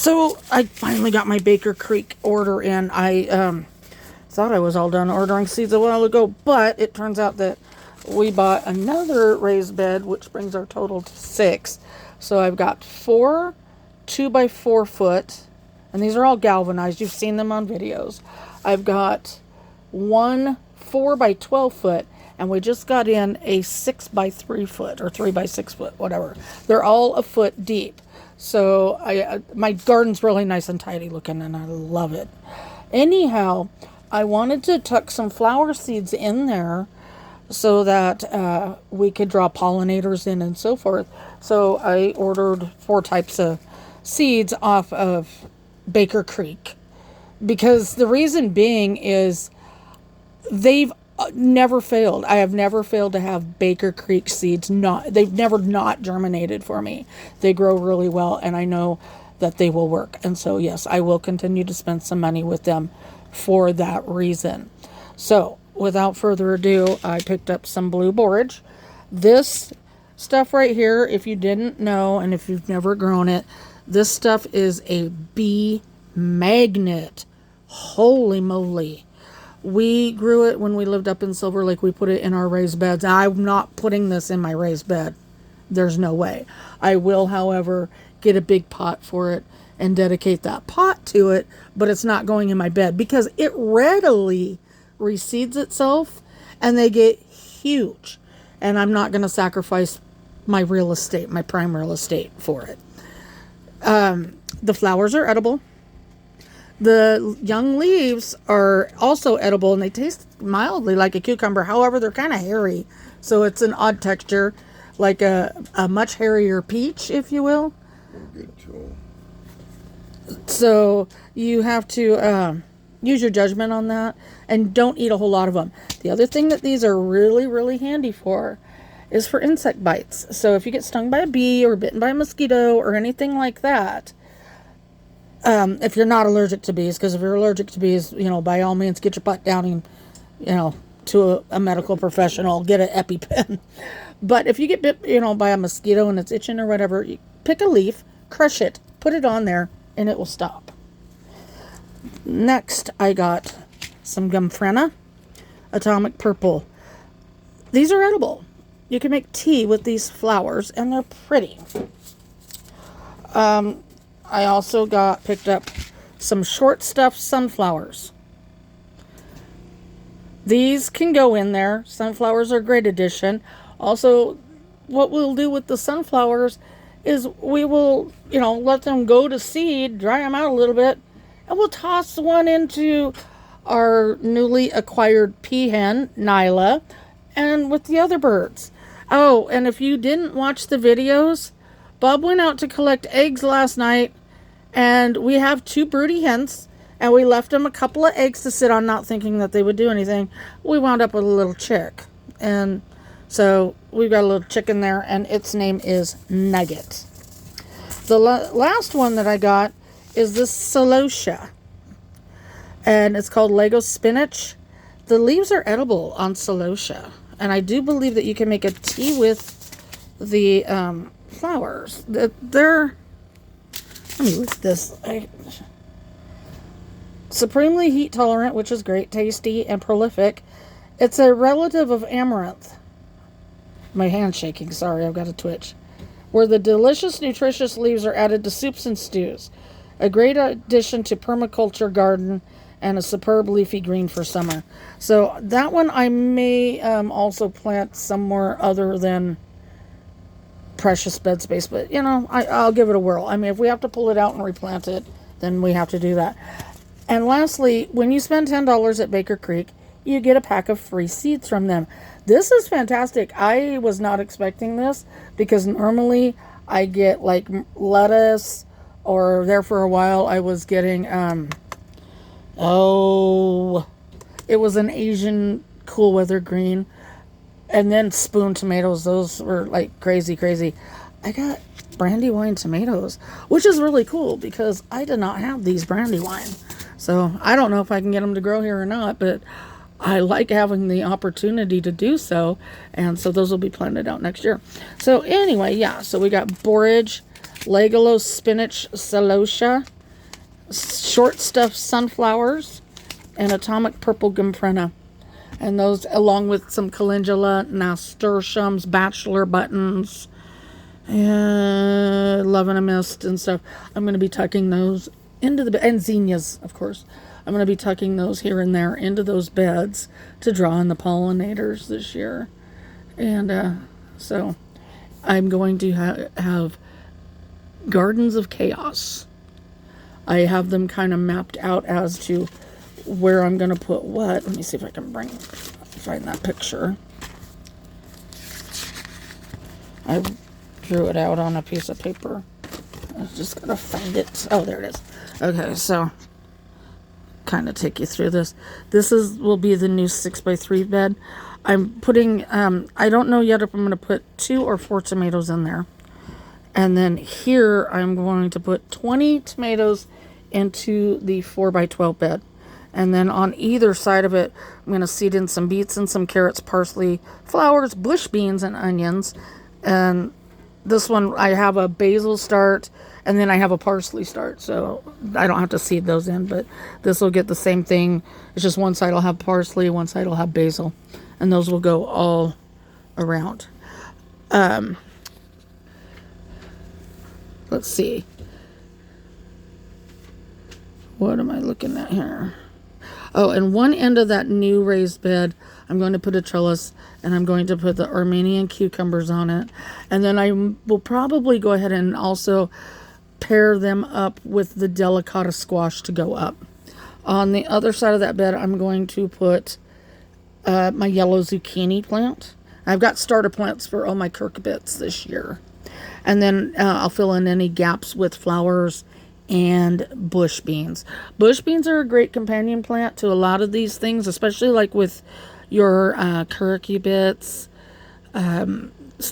So I finally got my Baker Creek order in. I thought I was all done ordering seeds a while ago, but it turns out that we bought another raised bed, which brings our total to 6. So I've got 4 2x4 foot, and these are all galvanized. You've seen them on videos. I've got 1 4x12 foot, and we just got in a 6x3 foot or 3x6 foot, whatever. They're all a foot deep. So my garden's really nice and tidy looking, and I love it. Anyhow, I wanted to tuck some flower seeds in there so that we could draw pollinators in and so forth. So I ordered 4 types of seeds off of Baker Creek, because the reason being is they've never failed. I have never failed to have Baker Creek seeds. They've never not germinated for me. They grow really well, and I know that they will work. And so, yes, I will continue to spend some money with them for that reason. So, without further ado, I picked up some blue borage. This stuff right here, if you didn't know, and if you've never grown it, this stuff is a bee magnet. Holy moly. We grew it when we lived up in Silver Lake. We put it in our raised beds. I'm not putting this in my raised bed. There's no way. I will, however, get a big pot for it and dedicate that pot to it, but it's not going in my bed because it readily reseeds itself and they get huge. And I'm not going to sacrifice my real estate, my prime real estate for it. The flowers are edible. The young leaves are also edible, and they taste mildly like a cucumber. However, they're kind of hairy, so it's an odd texture, like a much hairier peach, if you will. So you have to use your judgment on that, and don't eat a whole lot of them. The other thing that these are really, really handy for is for insect bites. So if you get stung by a bee or bitten by a mosquito or anything like that, if you're not allergic to bees, because if you're allergic to bees, by all means, get your butt down and, to a medical professional, get an EpiPen. But if you get bit, by a mosquito and it's itching or whatever, you pick a leaf, crush it, put it on there, and it will stop. Next, I got some Gomphrena Atomic Purple. These are edible. You can make tea with these flowers, and they're pretty. I also picked up some short stuffed sunflowers. These can go in there. Sunflowers are a great addition. Also, what we'll do with the sunflowers is we will, let them go to seed, dry them out a little bit, and we'll toss one into our newly acquired peahen, Nyla, and with the other birds. Oh, and if you didn't watch the videos, Bob went out to collect eggs last night, and we have 2 broody hens, and we left them a couple of eggs to sit on, not thinking that they would do anything. We wound up with a little chick, and so we've got a little chicken there, and its name is Nugget. The last one that I got is this celosia, and it's called Lego Spinach. The leaves are edible on celosia, and I do believe that you can make a tea with the flowers. They're, let me look at this. Supremely heat tolerant, which is great, tasty, and prolific. It's a relative of amaranth. My hand's shaking, sorry, I've got a twitch. Where the delicious, nutritious leaves are added to soups and stews. A great addition to permaculture garden, and a superb leafy green for summer. So that one I may also plant somewhere other than precious bed space, but I'll give it a whirl. I mean, if we have to pull it out and replant it, then we have to do that. And lastly, when you spend $10 at Baker Creek, you get a pack of free seeds from them. This is fantastic. I was not expecting this, because normally I get like lettuce, or there for a while I was getting it was an Asian cool weather green, and then spoon tomatoes. Those were like crazy. I got Brandywine tomatoes, which is really cool because I did not have these Brandywine. So I don't know if I can get them to grow here or not, but I like having the opportunity to do so. And so those will be planted out next year. So anyway, yeah, so we got borage, Lego Spinach, celosia, short stuffed sunflowers, and atomic purple gymprena. And those, along with some calendula, nasturtiums, bachelor buttons, and love in a mist and stuff. I'm going to be tucking those into the and zinnias, of course. I'm going to be tucking those here and there into those beds to draw in the pollinators this year. And so I'm going to have gardens of chaos. I have them kind of mapped out as to where I'm going to put what. Let me see if I can find that picture. I drew it out on a piece of paper. I just got to find it. Oh, there it is. Okay, so kind of take you through this. This will be the new 6x3 bed. I'm putting, I don't know yet if I'm going to put 2 or 4 tomatoes in there. And then here I'm going to put 20 tomatoes into the 4x12 bed. And then on either side of it, I'm going to seed in some beets and some carrots, parsley, flowers, bush beans, and onions. And this one, I have a basil start, and then I have a parsley start. So I don't have to seed those in, but this will get the same thing. It's just one side will have parsley, one side will have basil. And those will go all around. Let's see. What am I looking at here? Oh, and one end of that new raised bed, I'm going to put a trellis, and I'm going to put the Armenian cucumbers on it. And then I will probably go ahead and also pair them up with the delicata squash to go up. On the other side of that bed, I'm going to put my yellow zucchini plant. I've got starter plants for all my cucurbits this year. And then I'll fill in any gaps with flowers and bush beans. Bush beans are a great companion plant to a lot of these things, especially like with your cucurbits,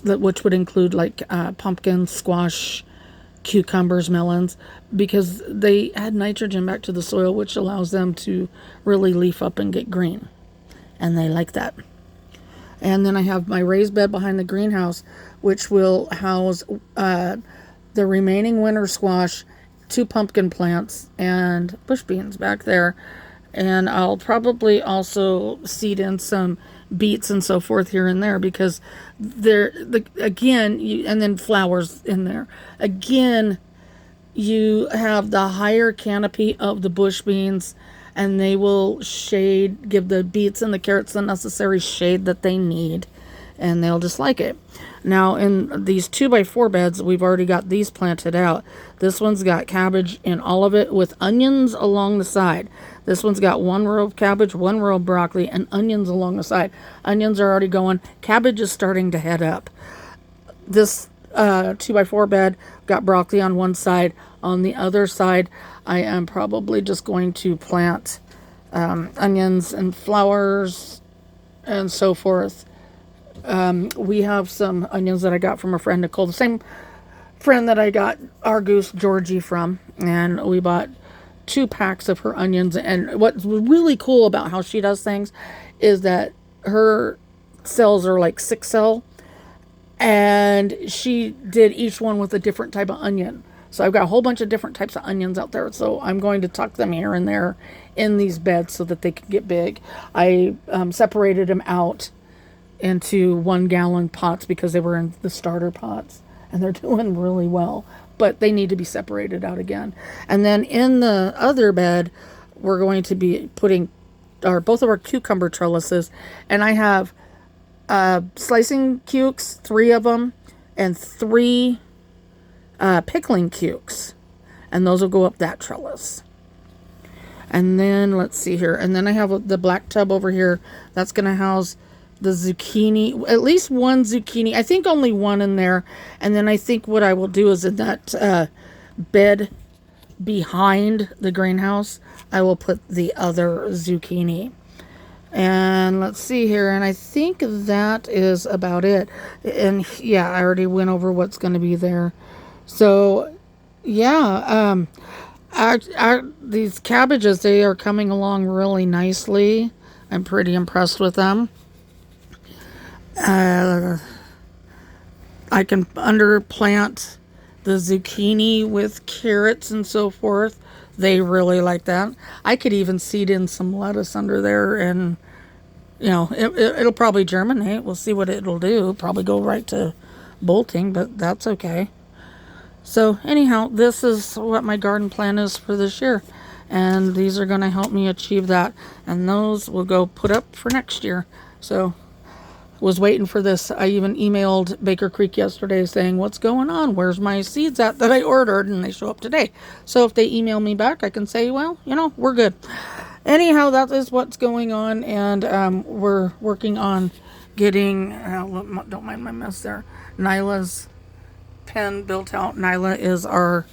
which would include like pumpkin, squash, cucumbers, melons, because they add nitrogen back to the soil, which allows them to really leaf up and get green. And they like that. And then I have my raised bed behind the greenhouse, which will house the remaining winter squash, 2 pumpkin plants, and bush beans back there. And I'll probably also seed in some beets and so forth here and there, because and then flowers in there. Again, you have the higher canopy of the bush beans, and they will give the beets and the carrots the necessary shade that they need, and they'll just like it. Now, in these 2x4 beds, we've already got these planted out. This one's got cabbage in all of it with onions along the side. This one's got 1 row of cabbage, 1 row of broccoli, and onions along the side. Onions are already going. Cabbage is starting to head up. This 2x4 bed got broccoli on one side. On the other side, I am probably just going to plant onions and flowers and so forth. We have some onions that I got from a friend, Nicole, the same friend that I got our goose Georgie from, and we bought 2 packs of her onions. And what's really cool about how she does things is that her cells are like 6 cell, and she did each one with a different type of onion. So I've got a whole bunch of different types of onions out there. So I'm going to tuck them here and there in these beds so that they can get big. I separated them out into 1-gallon pots because they were in the starter pots, and they're doing really well, but they need to be separated out again. And then in the other bed, we're going to be putting both of our cucumber trellises, and I have slicing cukes, 3 of them, and 3 pickling cukes, and those will go up that trellis. And then let's see here, and then I have the black tub over here that's going to house the zucchini, at least 1 zucchini. I think only 1 in there. And then I think what I will do is in that bed behind the greenhouse, I will put the other zucchini. And let's see here, and I think that is about it. And yeah, I already went over what's going to be there. So yeah, these cabbages, they are coming along really nicely. I'm pretty impressed with them. I can underplant the zucchini with carrots and so forth. They really like that. I could even seed in some lettuce under there, and it'll probably germinate. We'll see what it'll do. Probably go right to bolting, but that's okay. So anyhow, this is what my garden plan is for this year. And these are going to help me achieve that. And those will go put up for next year. So was waiting for this. I even emailed Baker Creek yesterday saying, what's going on? Where's my seeds at that I ordered? And they show up today. So if they email me back, I can say, well, we're good. Anyhow, that is what's going on. And we're working on getting, don't mind my mess there, Nyla's pen built out. Nyla is our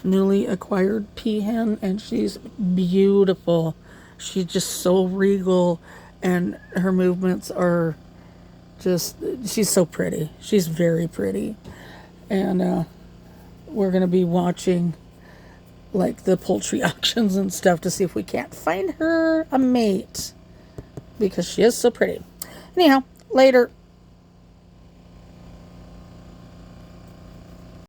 newly acquired peahen, and she's beautiful. She's just so regal, and her movements are she's so pretty. She's very pretty. And we're going to be watching like the poultry auctions and stuff to see if we can't find her a mate, because she is so pretty. Anyhow, later.